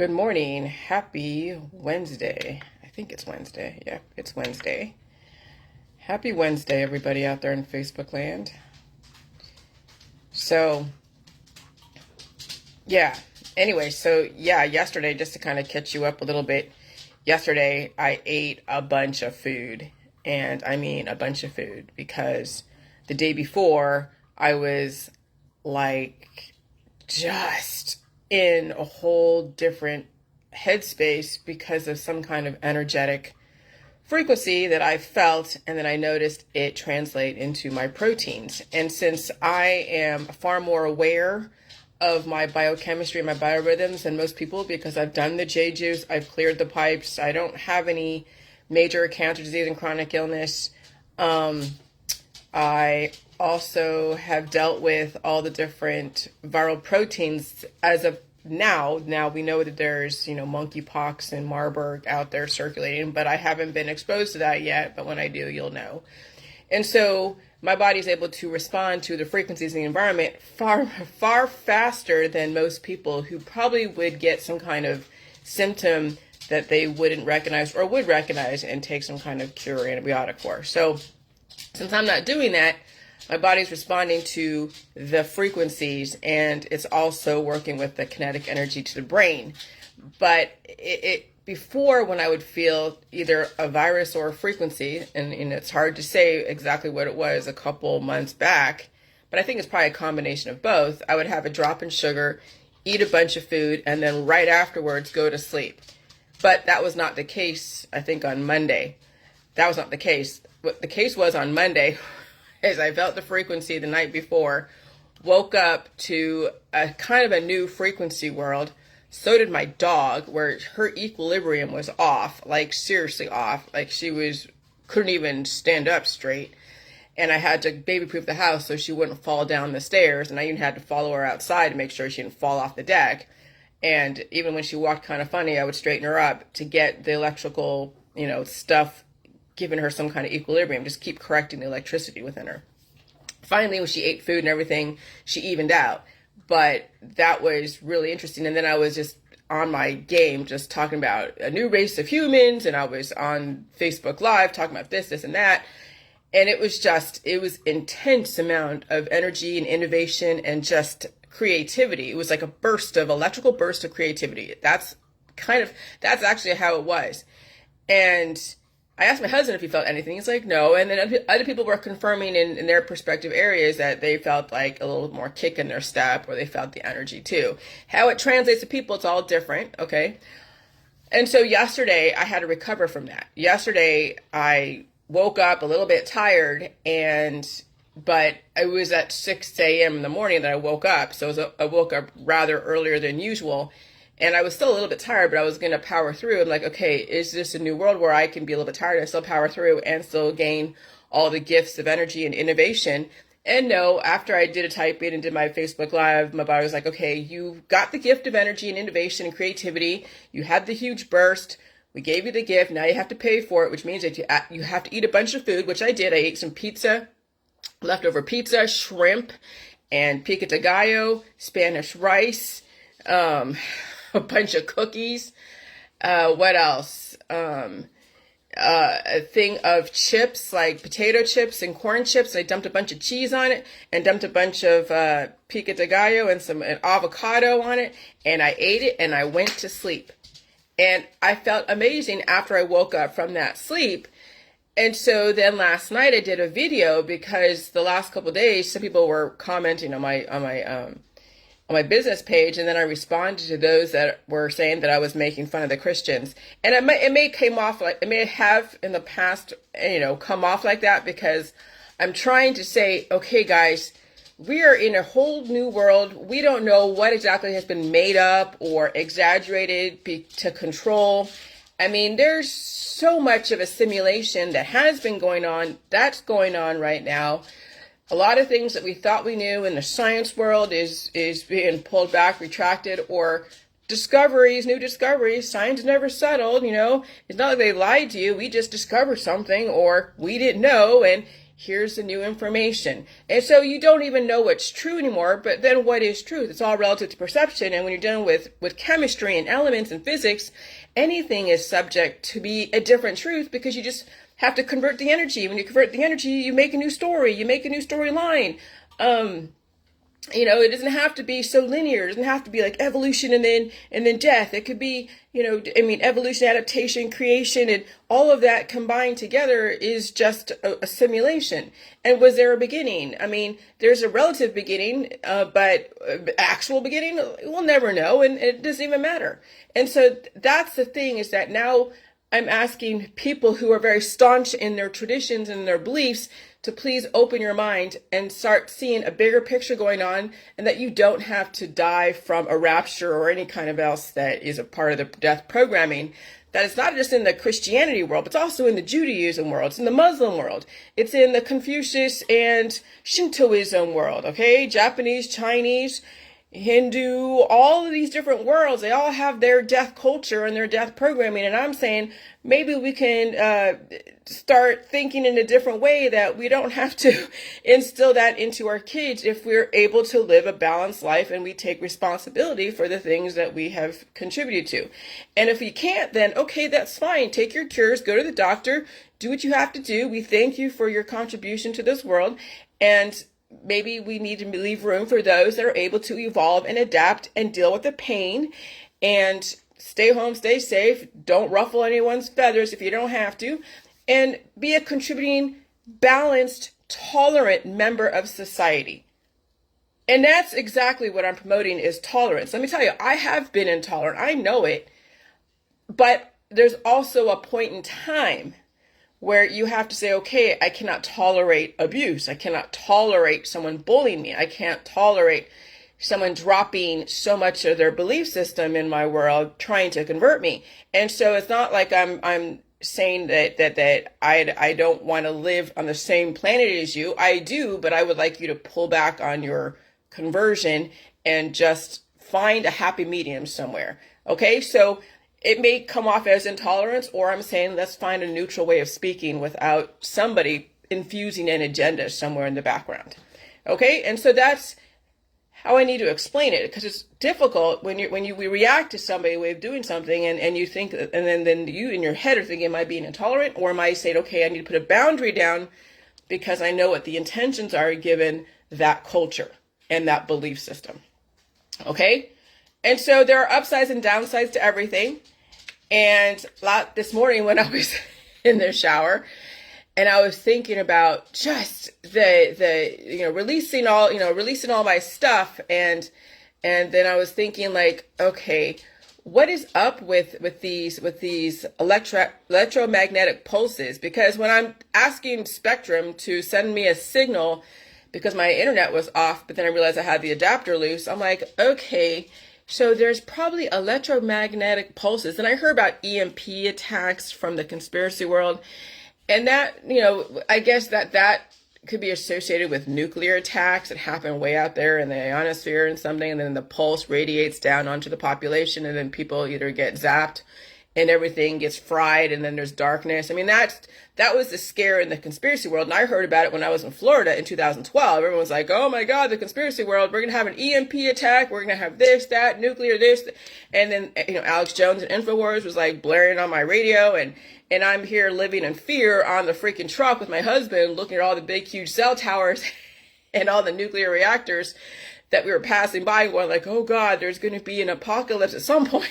Good morning. Happy Wednesday. I think it's Wednesday. Yeah, it's Wednesday. Happy Wednesday, everybody out there in Facebook land. So, yeah. Anyway, yesterday, just to kind of catch you up a little bit, yesterday I ate a bunch of food. And I mean a bunch of food because the day before I was like just in a whole different headspace because of some kind of energetic frequency that I felt, and then I noticed it translate into my proteins. And since I am far more aware of my biochemistry and my biorhythms than most people, because I've done the J juice, I've cleared the pipes, I don't have any major cancer disease and chronic illness. I also have dealt with all the different viral proteins as of now. Now we know that there's, monkeypox and Marburg out there circulating, but I haven't been exposed to that yet. But when I do, you'll know. And so my body's able to respond to the frequencies in the environment far, far faster than most people who probably would get some kind of symptom that they wouldn't recognize or would recognize and take some kind of cure or antibiotic for. So since I'm not doing that, my body's responding to the frequencies, and it's also working with the kinetic energy to the brain. But before, when I would feel either a virus or a frequency, and it's hard to say exactly what it was a couple months back, but I think it's probably a combination of both. I would have a drop in sugar, eat a bunch of food, and then right afterwards go to sleep. But that was not the case, I think, on Monday. That was not the case. What the case was on Monday is I felt the frequency the night before, woke up to a kind of a new frequency world. So did my dog, where her equilibrium was off, like seriously off. Like couldn't even stand up straight. And I had to baby-proof the house so she wouldn't fall down the stairs. And I even had to follow her outside to make sure she didn't fall off the deck. And even when she walked kind of funny, I would straighten her up to get the electrical, stuff, giving her some kind of equilibrium, just keep correcting the electricity within her. Finally, when she ate food and everything, she evened out. But that was really interesting. And then I was just on my game, just talking about a new race of humans. And I was on Facebook Live talking about this, and that. And it was intense amount of energy and innovation and just creativity. It was like electrical burst of creativity. That's actually how it was. And I asked my husband if he felt anything. He's like, no. And then other people were confirming in their perspective areas that they felt like a little more kick in their step, or they felt the energy too. How it translates to people, it's all different. Okay. And so yesterday I had to recover from that. Yesterday I woke up a little bit tired, but it was at 6 a.m. in the morning that I woke up. So I woke up rather earlier than usual. And I was still a little bit tired, but I was going to power through. I'm like, okay, is this a new world where I can be a little bit tired and still power through and still gain all the gifts of energy and innovation? And no, after I did a type in and did my Facebook Live, my body was like, okay, you got the gift of energy and innovation and creativity. You had the huge burst. We gave you the gift. Now you have to pay for it, which means that you have to eat a bunch of food, which I did. I ate some pizza, leftover pizza, shrimp, and pico de gallo, Spanish rice, a bunch of cookies. What else? A thing of chips, like potato chips and corn chips. I dumped a bunch of cheese on it and dumped a bunch of pico de gallo and an avocado on it. And I ate it and I went to sleep. And I felt amazing after I woke up from that sleep. And so then last night I did a video because the last couple of days, some people were commenting on my business page, and then I responded to those that were saying that I was making fun of the Christians. And it may have in the past, come off like that, because I'm trying to say, okay, guys, we are in a whole new world. We don't know what exactly has been made up or exaggerated to control. I mean, there's so much of a simulation that has been going on, that's going on right now. A lot of things that we thought we knew in the science world is being pulled back, retracted, or new discoveries. Science never settled, It's not like they lied to you. We just discovered something, or we didn't know, and here's the new information. And so you don't even know what's true anymore, but then what is truth? It's all relative to perception. And when you're dealing with chemistry and elements and physics, anything is subject to be a different truth because you just have to convert the energy. When you convert the energy, you make a new story, you make a new storyline. It doesn't have to be so linear. It doesn't have to be like evolution and then death. It could be, evolution, adaptation, creation, and all of that combined together is just a simulation. And was there a beginning? I mean, there's a relative beginning, but actual beginning, we'll never know, and it doesn't even matter. And so that's the thing, is that now I'm asking people who are very staunch in their traditions and their beliefs to please open your mind and start seeing a bigger picture going on, and that you don't have to die from a rapture or any kind of else that is a part of the death programming. That it's not just in the Christianity world, but it's also in the Judaism world. It's in the Muslim world. It's in the Confucius and Shintoism world, okay? Japanese, Chinese, Hindu, all of these different worlds, they all have their death culture and their death programming. And I'm saying maybe we can start thinking in a different way, that we don't have to instill that into our kids if we're able to live a balanced life and we take responsibility for the things that we have contributed to. And if we can't, then okay, that's fine. Take your cures, go to the doctor, do what you have to do. We thank you for your contribution to this world. And maybe we need to leave room for those that are able to evolve and adapt and deal with the pain, and stay home, stay safe. Don't ruffle anyone's feathers if you don't have to, and be a contributing, balanced, tolerant member of society. And that's exactly what I'm promoting, is tolerance. Let me tell you, I have been intolerant. I know it. But there's also a point in time where you have to say, okay, I cannot tolerate abuse. I cannot tolerate someone bullying me. I can't tolerate someone dropping so much of their belief system in my world, trying to convert me. And so it's not like I'm saying that I don't want to live on the same planet as you. I do, but I would like you to pull back on your conversion and just find a happy medium somewhere. Okay, so it may come off as intolerance, or I'm saying let's find a neutral way of speaking without somebody infusing an agenda somewhere in the background. Okay, and so that's how I need to explain it, because it's difficult when we react to somebody way of doing something, and you think, and then you in your head are thinking, am I being intolerant, or am I saying, okay, I need to put a boundary down because I know what the intentions are given that culture and that belief system. Okay. And so there are upsides and downsides to everything. And this morning when I was in the shower and I was thinking about just the releasing all my stuff, and then I was thinking like, okay, what is up with these electromagnetic pulses? Because when I'm asking Spectrum to send me a signal because my internet was off, but then I realized I had the adapter loose, I'm like, okay, so there's probably electromagnetic pulses. And I heard about EMP attacks from the conspiracy world. And that, I guess that could be associated with nuclear attacks that happen way out there in the ionosphere and something. And then the pulse radiates down onto the population, and then people either get zapped and everything gets fried, and then there's darkness. I mean, that was the scare in the conspiracy world. And I heard about it when I was in Florida in 2012. Everyone was like, oh my God, the conspiracy world, we're going to have an EMP attack. We're going to have this, that, nuclear, this. And then, Alex Jones and InfoWars was like blaring on my radio, and I'm here living in fear on the freaking truck with my husband, looking at all the big, huge cell towers and all the nuclear reactors that we were passing by, going like, oh God, there's going to be an apocalypse at some point.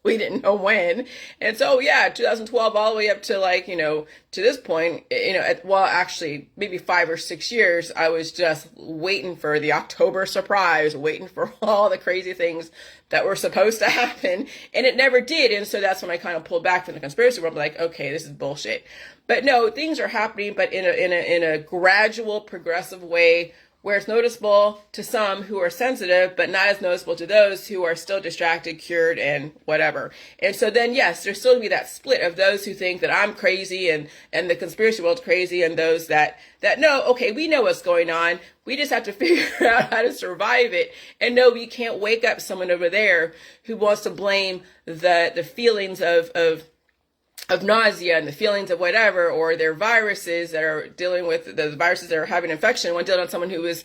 We didn't know when. And so, 2012 all the way up to to this point, actually maybe 5 or 6 years, I was just waiting for the October surprise, waiting for all the crazy things that were supposed to happen. And it never did. And so that's when I kind of pulled back from the conspiracy world. I'm like, okay, this is bullshit. But no, things are happening, but in a gradual, progressive way, where it's noticeable to some who are sensitive, but not as noticeable to those who are still distracted, cured, and whatever. And so then, yes, there's still going to be that split of those who think that I'm crazy and the conspiracy world's crazy, and those that no, okay, we know what's going on. We just have to figure out how to survive it. And no, we can't wake up someone over there who wants to blame the feelings of nausea and the feelings of whatever, or their viruses that are dealing with the viruses that are having infection, one dealing on someone who is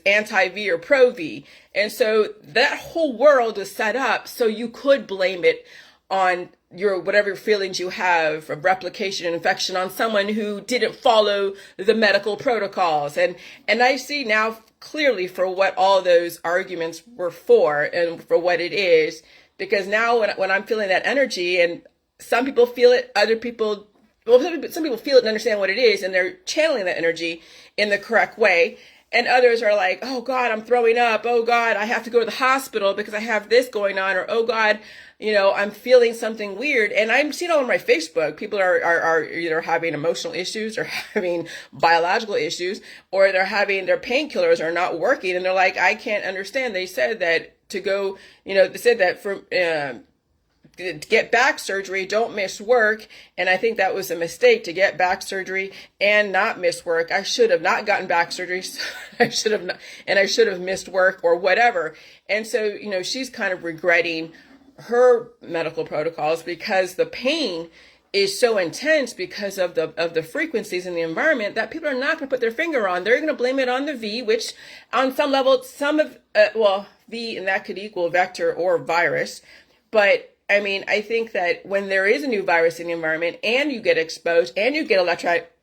anti-V or pro-V. And so that whole world is set up so you could blame it on your whatever feelings you have of replication and infection on someone who didn't follow the medical protocols. And I see now clearly for what all those arguments were for and for what it is, because now when I'm feeling that energy, and some people feel it, other people, well, some people feel it and understand what it is, and they're channeling that energy in the correct way. And others are like, oh God, I'm throwing up. Oh God, I have to go to the hospital because I have this going on. Or, oh God, I'm feeling something weird. And I'm seeing all over my Facebook, people are either having emotional issues or having biological issues, or they're having their painkillers are not working. And they're like, I can't understand. They said that to go, they said that for, to get back surgery, don't miss work. And I think that was a mistake, to get back surgery and not miss work. I should have not gotten back surgery. So I should have missed work or whatever. And so, she's kind of regretting her medical protocols because the pain is so intense because of the frequencies in the environment that people are not going to put their finger on. They're going to blame it on the V, which on some level, V, and that could equal vector or virus. But I mean, I think that when there is a new virus in the environment and you get exposed and you get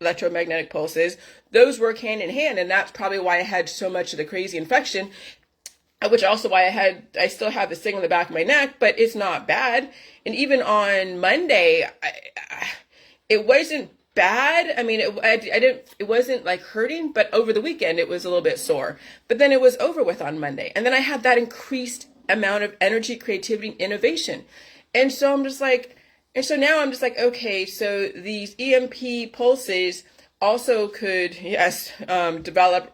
electromagnetic pulses, those work hand in hand. And that's probably why I had so much of the crazy infection, which also why I still have this thing on the back of my neck, but it's not bad. And even on Monday, it wasn't bad. I mean, it wasn't like hurting, but over the weekend it was a little bit sore, but then it was over with on Monday. And then I had that increased amount of energy, creativity, and innovation. And so now I'm just like, okay, so these EMP pulses also could, yes, develop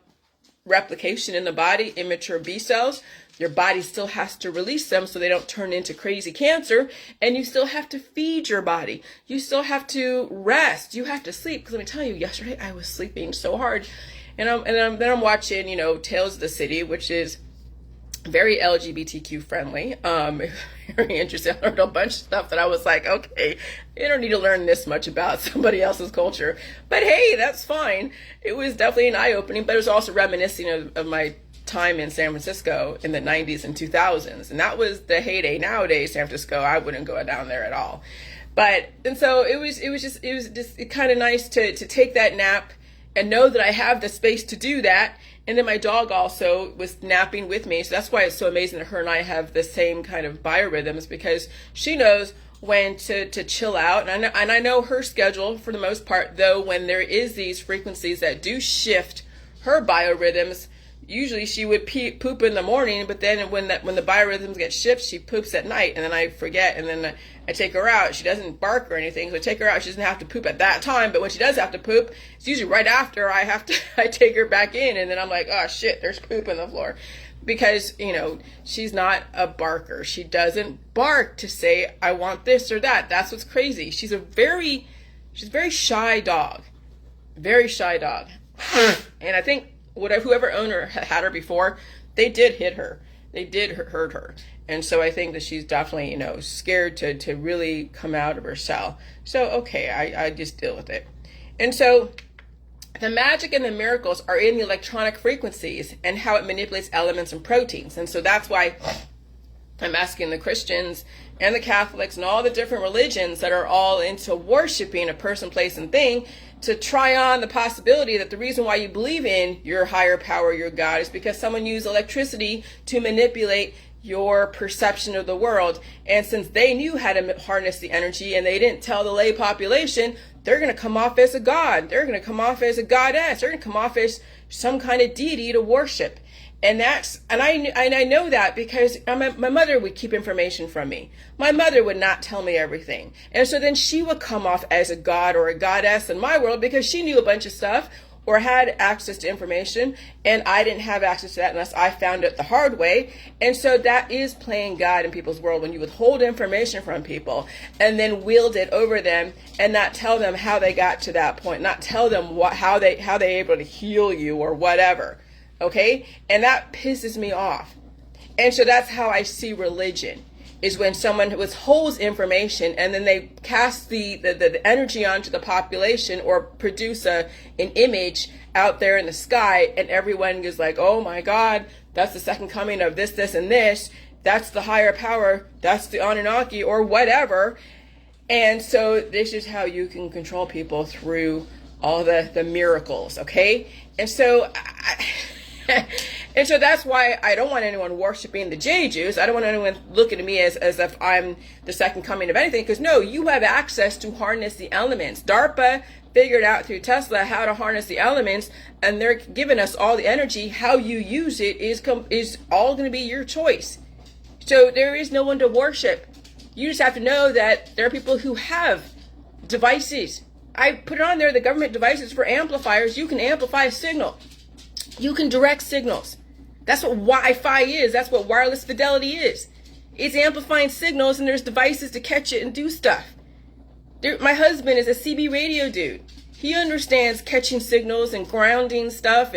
replication in the body, immature B cells. Your body still has to release them so they don't turn into crazy cancer. And you still have to feed your body. You still have to rest. You have to sleep. Because let me tell you, yesterday I was sleeping so hard. And then I'm watching, Tales of the City, which is very LGBTQ friendly. Very interesting. I learned a bunch of stuff that I was like, okay, you don't need to learn this much about somebody else's culture. But hey, that's fine. It was definitely an eye-opening, but it was also reminiscing of my time in San Francisco in the 90s and 2000s. And that was the heyday. Nowadays, San Francisco, I wouldn't go down there at all. And so it was just kind of nice to take that nap and know that I have the space to do that. And then my dog also was napping with me. So that's why it's so amazing that her and I have the same kind of biorhythms, because she knows when to chill out. And I know her schedule for the most part, though, when there is these frequencies that do shift her biorhythms. Usually she would poop in the morning, but then when the biorhythms get shifted, she poops at night, and then I forget, and then I take her out. She doesn't bark or anything, so I take her out. She doesn't have to poop at that time, but when she does have to poop, it's usually right after I take her back in, and then I'm like, oh shit, there's poop on the floor. Because, she's not a barker. She doesn't bark to say, I want this or that. That's what's crazy. She's a very shy dog. Very shy dog. And I think whoever owner had her before, they did hit her. They did hurt her. And so I think that she's definitely, scared to really come out of her shell. So, okay, I just deal with it. And so the magic and the miracles are in the electronic frequencies and how it manipulates elements and proteins. And so that's why I'm asking the Christians and the Catholics and all the different religions that are all into worshiping a person, place, and thing to try on the possibility that the reason why you believe in your higher power, your God, is because someone used electricity to manipulate your perception of the world. And since they knew how to harness the energy and they didn't tell the lay population, they're going to come off as a god. They're going to come off as a goddess. They're going to come off as some kind of deity to worship. And I know that because my mother would keep information from me. My mother would not tell me everything. And so then she would come off as a god or a goddess in my world because she knew a bunch of stuff or had access to information, and I didn't have access to that unless I found it the hard way. And so that is playing God in people's world, when you withhold information from people and then wield it over them and not tell them how they got to that point, not tell them how they able to heal you or whatever. Okay? And that pisses me off. And so that's how I see religion. is when someone withholds information and then they cast the energy onto the population or produce an image out there in the sky, and everyone is like, oh my God, that's the second coming of this, this, and this. That's the higher power. That's the Anunnaki or whatever. And so this is how you can control people through all the miracles, okay? And so and so that's why I don't want anyone worshiping the J-Jews. I don't want anyone looking at me as if I'm the second coming of anything, because no, you have access to harness the elements. DARPA figured out through Tesla how to harness the elements, and they're giving us all the energy. How you use it is all going to be your choice. So there is no one to worship. You just have to know that there are people who have devices. I put it on there, the government devices for amplifiers. You can amplify a signal. You can direct signals. That's what Wi-Fi is. That's what wireless fidelity is. It's amplifying signals, and there's devices to catch it and do stuff. My husband is a CB radio dude. He understands catching signals and grounding stuff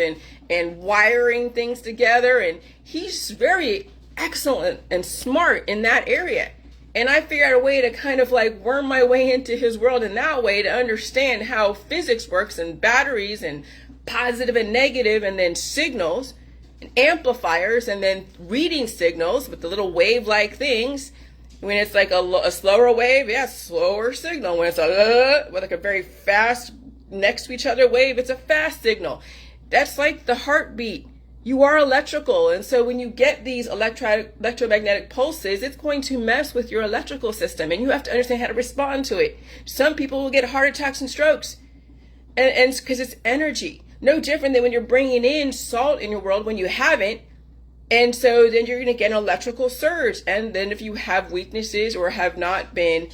and wiring things together, and he's very excellent and smart in that area. And I figured out a way to kind of like worm my way into his world in that way to understand how physics works and batteries and positive and negative, and then signals and amplifiers, and then reading signals with the little wave-like things. When it's like a slower wave, yeah, slower signal. When it's with like a very fast next to each other wave, it's a fast signal. That's like the heartbeat. You are electrical, and so when you get these electromagnetic pulses, it's going to mess with your electrical system, and you have to understand how to respond to it. Some people will get heart attacks and strokes, and because it's energy. No different than when you're bringing in salt in your world when you haven't. And so then you're going to get an electrical surge. And then if you have weaknesses or have not been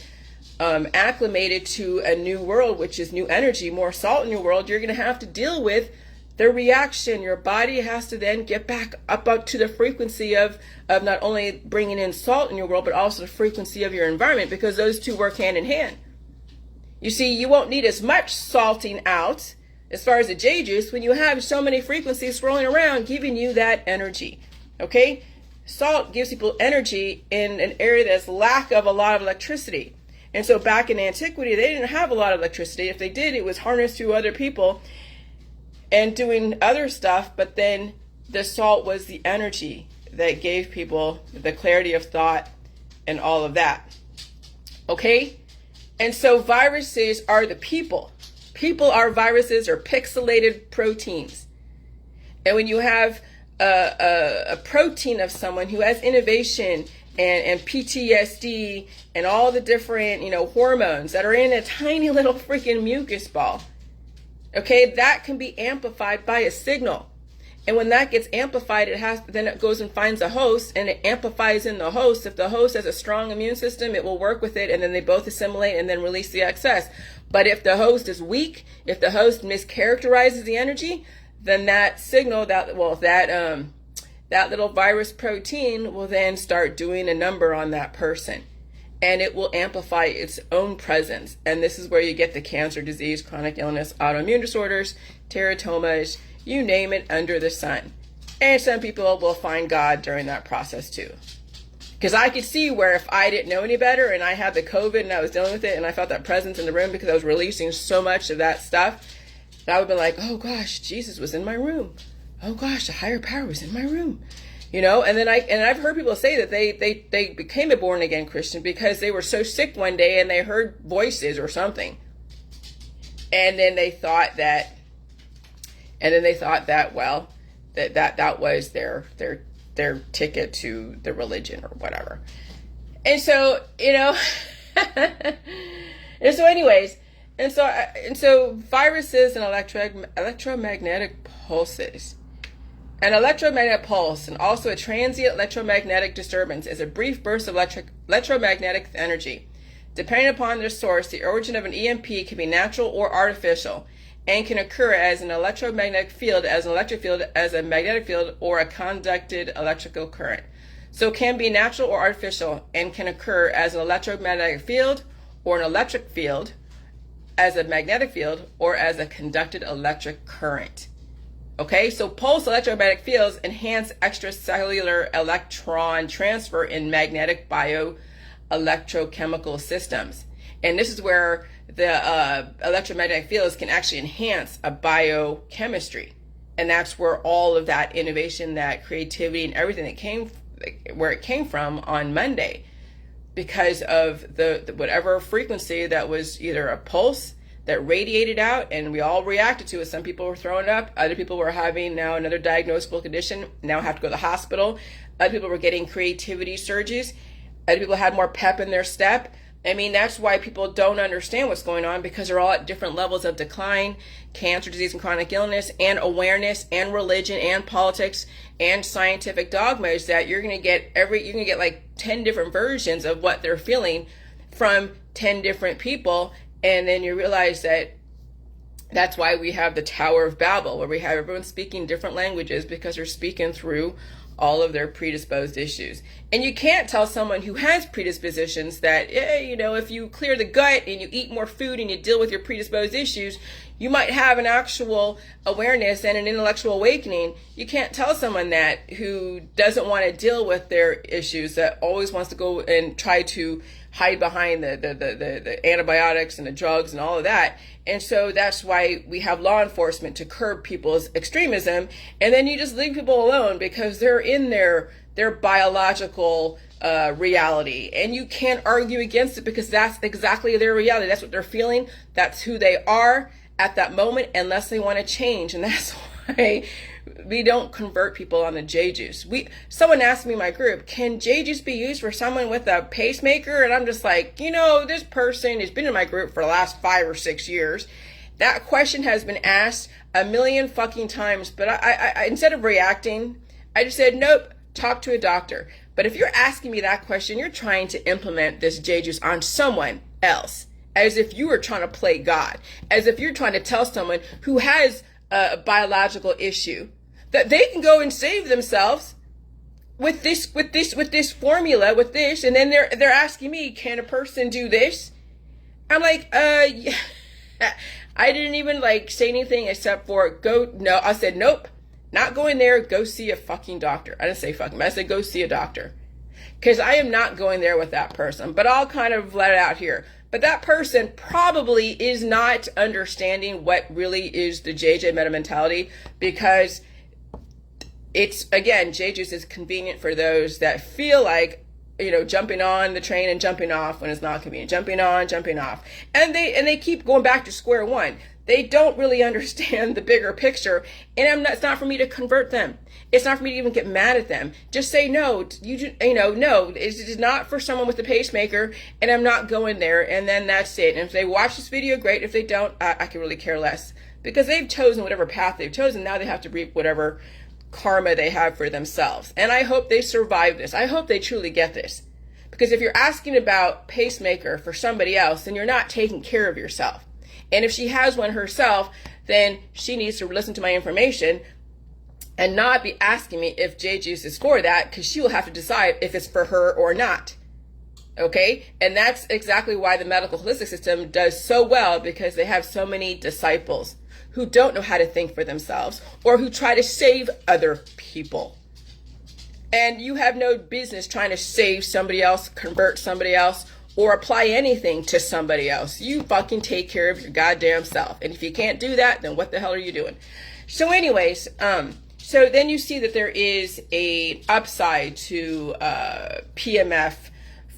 acclimated to a new world, which is new energy, more salt in your world, you're going to have to deal with the reaction. Your body has to then get back up to the frequency of not only bringing in salt in your world, but also the frequency of your environment, because those two work hand in hand. You see, you won't need as much salting out as far as the J-juice when you have so many frequencies swirling around giving you that energy. Okay? Salt gives people energy in an area that's lack of a lot of electricity. And so back in antiquity, they didn't have a lot of electricity. If they did, it was harnessed through other people and doing other stuff. But then the salt was the energy that gave people the clarity of thought and all of that. Okay? And so viruses are the people. People are viruses or pixelated proteins. And when you have a protein of someone who has innovation and PTSD and all the different, hormones that are in a tiny little freaking mucus ball, okay, that can be amplified by a signal. And when that gets amplified, then it goes and finds a host, and it amplifies in the host. If the host has a strong immune system, it will work with it, and then they both assimilate and then release the excess. But if the host is weak, if the host mischaracterizes the energy, then that signal, that little virus protein will then start doing a number on that person, and it will amplify its own presence. And this is where you get the cancer, disease, chronic illness, autoimmune disorders, teratomas, you name it under the sun. And some people will find God during that process too. Because I could see where if I didn't know any better and I had the COVID and I was dealing with it and I felt that presence in the room because I was releasing so much of that stuff, that I would be like, oh gosh, Jesus was in my room. Oh gosh, the higher power was in my room. And then I've heard people say that they became a born again Christian because they were so sick one day and they heard voices or something. And then they thought that well, that was their ticket to the religion or whatever. And so, and so anyways, and so viruses and electromagnetic pulses. An electromagnetic pulse and also a transient electromagnetic disturbance is a brief burst of electromagnetic energy. Depending upon their source, the origin of an EMP can be natural or artificial, and can occur as an electromagnetic field, as an electric field, as a magnetic field, or a conducted electrical current. So it can be natural or artificial, and can occur as an electromagnetic field, or an electric field, as a magnetic field, or as a conducted electric current. Okay, so pulse electromagnetic fields enhance extracellular electron transfer in magnetic bioelectrochemical systems. And this is where the electromagnetic fields can actually enhance a biochemistry. And that's where all of that innovation, that creativity, and everything that came, where it came from on Monday, because of the whatever frequency that was either a pulse that radiated out and we all reacted to it. Some people were throwing up, other people were having now another diagnosable condition, now have to go to the hospital. Other people were getting creativity surges. Other people had more pep in their step. I mean, that's why people don't understand what's going on, because they're all at different levels of decline, cancer, disease, and chronic illness, and awareness, and religion, and politics, and scientific dogmas, that you're going to get like 10 different versions of what they're feeling from 10 different people. And then you realize that that's why we have the Tower of Babel, where we have everyone speaking different languages, because they're speaking through all of their predisposed issues. And you can't tell someone who has predispositions that, if you clear the gut and you eat more food and you deal with your predisposed issues, you might have an actual awareness and an intellectual awakening. You can't tell someone that who doesn't want to deal with their issues, that always wants to go and try to hide behind the antibiotics and the drugs and all of that. And so that's why we have law enforcement, to curb people's extremism. And then you just leave people alone because they're in their biological reality. And you can't argue against it, because that's exactly their reality. That's what they're feeling. That's who they are at that moment, unless they want to change. And that's why we don't convert people on the J juice. Someone asked me in my group, can J juice be used for someone with a pacemaker? And I'm just like, this person has been in my group for the last 5 or 6 years. That question has been asked a million fucking times, but I instead of reacting, I just said, nope, talk to a doctor. But if you're asking me that question, you're trying to implement this J juice on someone else, as if you were trying to play God, as if you're trying to tell someone who has a biological issue that they can go and save themselves with this formula, with this. And then they're asking me, can a person do this? I'm like, yeah. I didn't even say anything except for no. I said, nope, not going there. Go see a fucking doctor. I didn't say fucking, but I said, go see a doctor. Because I am not going there with that person. But I'll kind of let it out here. But that person probably is not understanding what really is the JJ meta mentality, because it's, again, J juice is convenient for those that feel like, jumping on the train and jumping off when it's not convenient, jumping on, jumping off. And they keep going back to square one. They don't really understand the bigger picture. And it's not for me to convert them. It's not for me to even get mad at them. Just say, no, no, it's not for someone with a pacemaker, and I'm not going there. And then that's it. And if they watch this video, great. If they don't, I can really care less, because they've chosen whatever path they've chosen. Now they have to reap whatever karma they have for themselves. And I hope they survive this. I hope they truly get this. Because if you're asking about pacemaker for somebody else, then you're not taking care of yourself. And if she has one herself, then she needs to listen to my information and not be asking me if J juice is for that, because she will have to decide if it's for her or not. Okay? And that's exactly why the medical holistic system does so well, because they have so many disciples who don't know how to think for themselves, or who try to save other people. And you have no business trying to save somebody else, convert somebody else, or apply anything to somebody else. You fucking take care of your goddamn self. And if you can't do that, then what the hell are you doing? So anyways, so then you see that there is a upside to PMF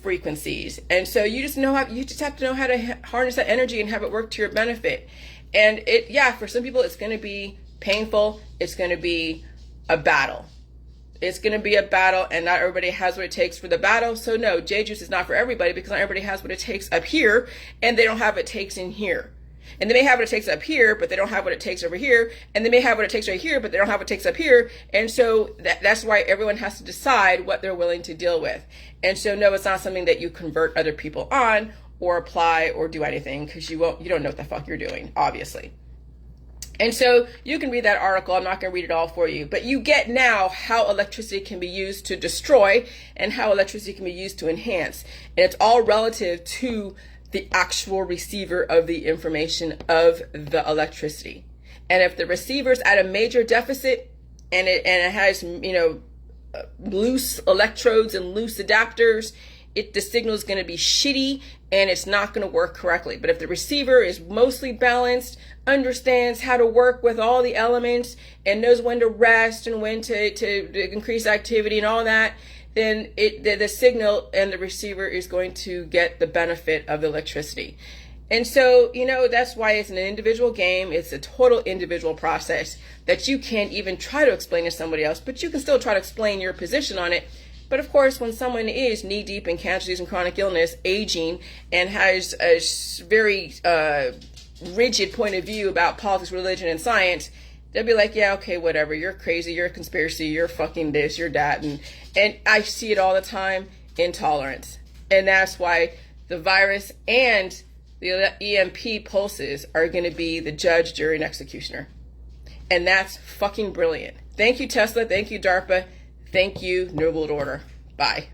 frequencies. And so you just have to know how to harness that energy and have it work to your benefit. And for some people, it's going to be painful. It's going to be a battle. It's going to be a battle, and not everybody has what it takes for the battle. So no, J juice is not for everybody, because not everybody has what it takes up here, and they don't have what it takes in here. And they may have what it takes up here, but they don't have what it takes over here. And they may have what it takes right here, but they don't have what it takes up here. And so that's why everyone has to decide what they're willing to deal with. And so no, it's not something that you convert other people on or apply or do anything, because you don't know what the fuck you're doing, obviously. And so you can read that article. I'm not going to read it all for you, but you get now how electricity can be used to destroy and how electricity can be used to enhance. And it's all relative to the actual receiver of the information of the electricity. And if the receiver's at a major deficit and it has, loose electrodes and loose adapters, the signal is going to be shitty and it's not going to work correctly. But if the receiver is mostly balanced, understands how to work with all the elements, and knows when to rest and when to increase activity and all that, then the signal and the receiver is going to get the benefit of the electricity. And so, that's why it's an individual game. It's a total individual process that you can't even try to explain to somebody else, but you can still try to explain your position on it. But of course, when someone is knee deep in cancer disease and chronic illness, aging, and has a very rigid point of view about politics, religion, and science, they'll be like, yeah, okay, whatever. You're crazy. You're a conspiracy. You're fucking this. You're that. And I see it all the time. Intolerance. And that's why the virus and the EMP pulses are going to be the judge, jury, and executioner. And that's fucking brilliant. Thank you, Tesla. Thank you, DARPA. Thank you, New World Order. Bye.